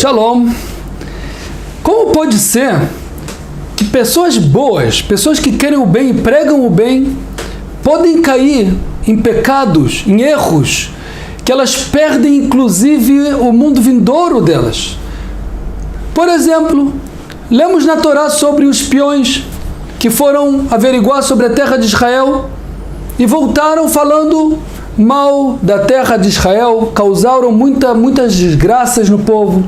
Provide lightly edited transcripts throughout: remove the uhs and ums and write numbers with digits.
Shalom. Como pode ser que pessoas boas, pessoas que querem o bem e pregam o bem, podem cair em pecados, em erros, que elas perdem inclusive o mundo vindouro delas? Por exemplo, lemos na Torá sobre os espiões que foram averiguar sobre a terra de Israel e voltaram falando mal da terra de Israel, causaram muitas desgraças no povo.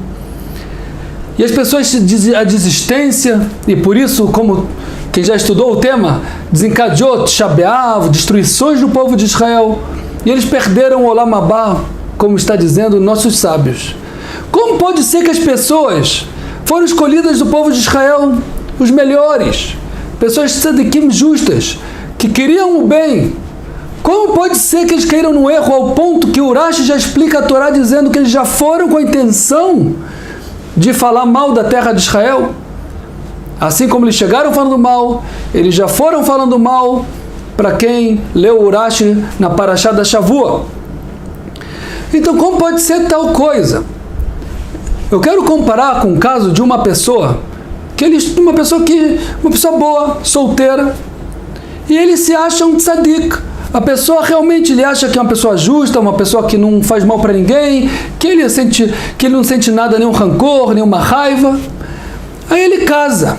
E as pessoas, a desistência, e por isso, como quem já estudou o tema, desencadeou Tisha B'Av, destruições no povo de Israel, e eles perderam o Olam Haba, como está dizendo nossos sábios. Como pode ser que as pessoas foram escolhidas do povo de Israel, os melhores, pessoas tzadikim justas, que queriam o bem? Como pode ser que eles caíram no erro ao ponto que Urashi já explica a Torá dizendo que eles já foram com a intenção de falar mal da terra de Israel? Assim como eles chegaram falando mal, eles já foram falando mal para quem leu Urashi na Parashá da Shavua. Então, como pode ser tal coisa? Eu quero comparar com o caso de uma pessoa uma pessoa boa, solteira, e ele se acha um tzadik. A pessoa realmente ele acha que é uma pessoa justa, uma pessoa que não faz mal para ninguém, que ele não sente nada, nenhum rancor, nenhuma raiva. Aí ele casa.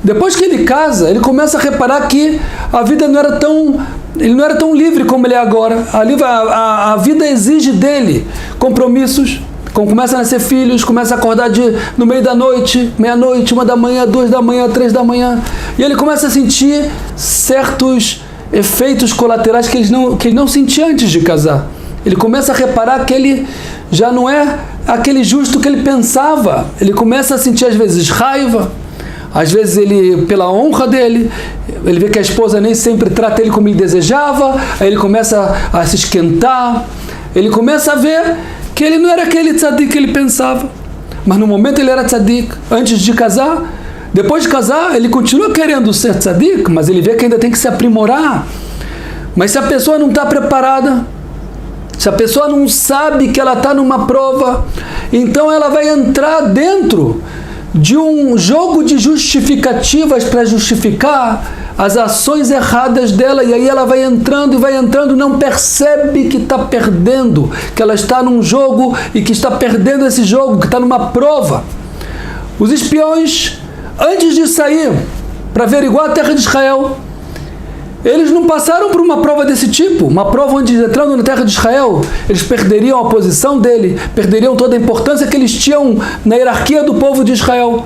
Depois que ele casa, ele começa a reparar que a vida ele não era tão livre como ele é agora. A vida exige dele compromissos. Começa a nascer filhos, começa a acordar no meio da noite, meia-noite, 1 da manhã, 2 da manhã, 3 da manhã. E ele começa a sentir certos efeitos colaterais que ele não sentia antes de casar. Ele começa a reparar que ele já não é aquele justo que ele pensava. Ele começa a sentir às vezes raiva, às vezes ele, pela honra dele, ele vê que a esposa nem sempre trata ele como ele desejava, aí ele começa a se esquentar, ele começa a ver que ele não era aquele tzadik que ele pensava. Mas no momento ele era tzadik, antes de casar. Depois de casar, ele continua querendo ser tzadik, mas ele vê que ainda tem que se aprimorar. Mas se a pessoa não está preparada, se a pessoa não sabe que ela está numa prova, então ela vai entrar dentro de um jogo de justificativas para justificar as ações erradas dela, e aí ela vai entrando, não percebe que está perdendo, que ela está num jogo e que está perdendo esse jogo, que está numa prova. Os espiões, antes de sair para averiguar a terra de Israel, eles não passaram por uma prova desse tipo, uma prova onde, entrando na terra de Israel, eles perderiam a posição dele, perderiam toda a importância que eles tinham na hierarquia do povo de Israel.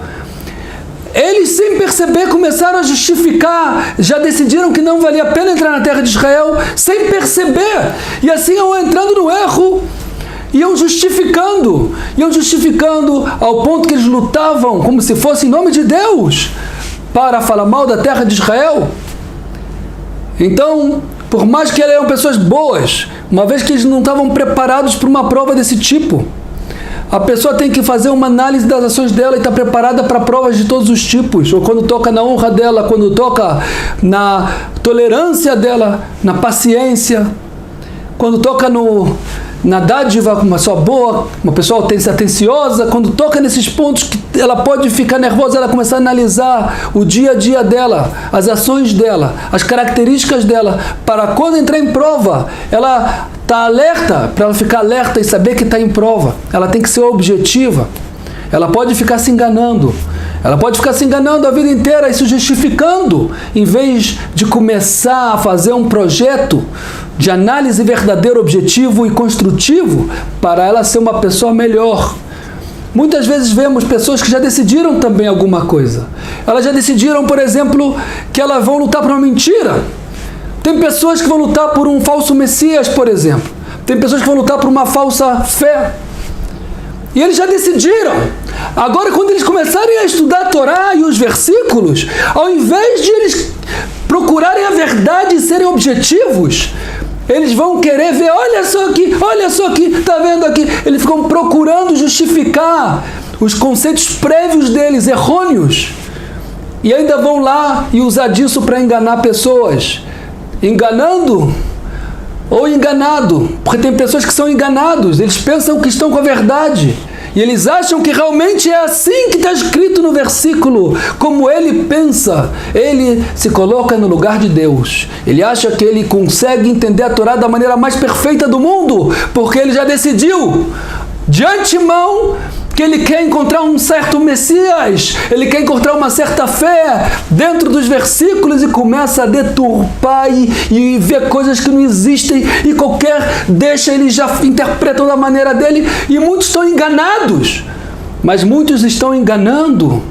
Eles, sem perceber, começaram a justificar, já decidiram que não valia a pena entrar na terra de Israel, sem perceber, e assim iam entrando no erro, iam justificando ao ponto que eles lutavam como se fosse em nome de Deus para falar mal da terra de Israel. Então, por mais que eles eram pessoas boas, uma vez que eles não estavam preparados para uma prova desse tipo, a pessoa tem que fazer uma análise das ações dela e estar preparada para provas de todos os tipos, ou quando toca na honra dela, quando toca na tolerância dela, na paciência, quando toca na dádiva, uma pessoa boa, uma pessoa atenciosa, quando toca nesses pontos que ela pode ficar nervosa, ela começar a analisar o dia a dia dela, as ações dela, as características dela, para quando entrar em prova, ela está alerta, para ela ficar alerta e saber que está em prova. Ela tem que ser objetiva. Ela pode ficar se enganando. Ela pode ficar se enganando a vida inteira e se justificando, em vez de começar a fazer um projeto de análise verdadeiro, objetivo e construtivo para ela ser uma pessoa melhor. Muitas vezes vemos pessoas que já decidiram também alguma coisa. Elas já decidiram, por exemplo, que elas vão lutar por uma mentira. Tem pessoas que vão lutar por um falso Messias, por exemplo. Tem pessoas que vão lutar por uma falsa fé. E eles já decidiram. Agora, quando eles começarem a estudar a Torá e os versículos, ao invés de eles procurarem a verdade e serem objetivos, eles vão querer ver, olha só aqui, tá vendo aqui? Eles ficam procurando justificar os conceitos prévios deles, errôneos, e ainda vão lá e usar disso para enganar pessoas, enganando ou enganado, porque tem pessoas que são enganados, eles pensam que estão com a verdade, E eles acham que realmente é assim que está escrito no versículo. Como ele pensa, ele se coloca no lugar de Deus. Ele acha que ele consegue entender a Torá da maneira mais perfeita do mundo, porque ele já decidiu de antemão que ele quer encontrar um certo Messias, ele quer encontrar uma certa fé dentro dos versículos e começa a deturpar e ver coisas que não existem e ele já interpreta da maneira dele, e muitos estão enganados, mas muitos estão enganando,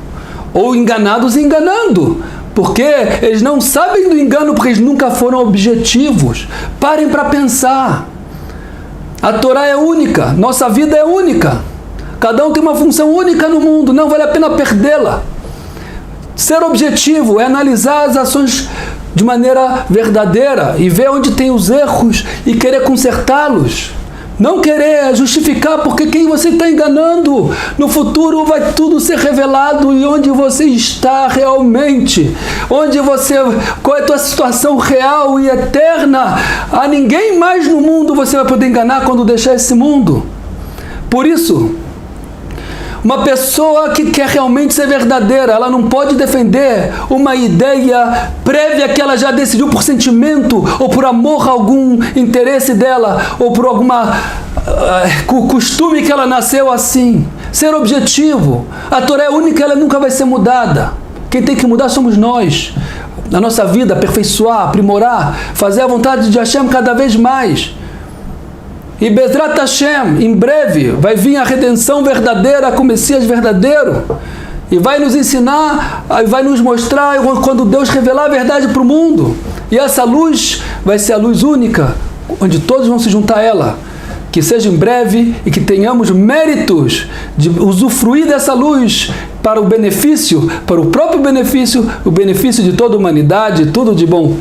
ou enganados enganando, porque eles não sabem do engano, porque eles nunca foram objetivos. Parem para pensar. A Torá é única, nossa vida é única. Cada um tem uma função única no mundo, não vale a pena perdê-la. Ser objetivo é analisar as ações de maneira verdadeira e ver onde tem os erros e querer consertá-los. Não querer justificar, porque quem você está enganando. No futuro vai tudo ser revelado e onde você está realmente. Qual é a tua situação real e eterna. A ninguém mais no mundo você vai poder enganar quando deixar esse mundo. Por isso, uma pessoa que quer realmente ser verdadeira, ela não pode defender uma ideia prévia que ela já decidiu por sentimento, ou por amor a algum interesse dela, ou por alguma costume que ela nasceu assim. Ser objetivo. A Torá é única, ela nunca vai ser mudada. Quem tem que mudar somos nós. Na nossa vida, aperfeiçoar, aprimorar, fazer a vontade de Hashem cada vez mais. E Bezrat Hashem, em breve, vai vir a redenção verdadeira com o Messias verdadeiro. E vai nos ensinar, vai nos mostrar quando Deus revelar a verdade para o mundo. E essa luz vai ser a luz única, onde todos vão se juntar a ela. Que seja em breve e que tenhamos méritos de usufruir dessa luz para o benefício, para o próprio benefício, o benefício de toda a humanidade, tudo de bom.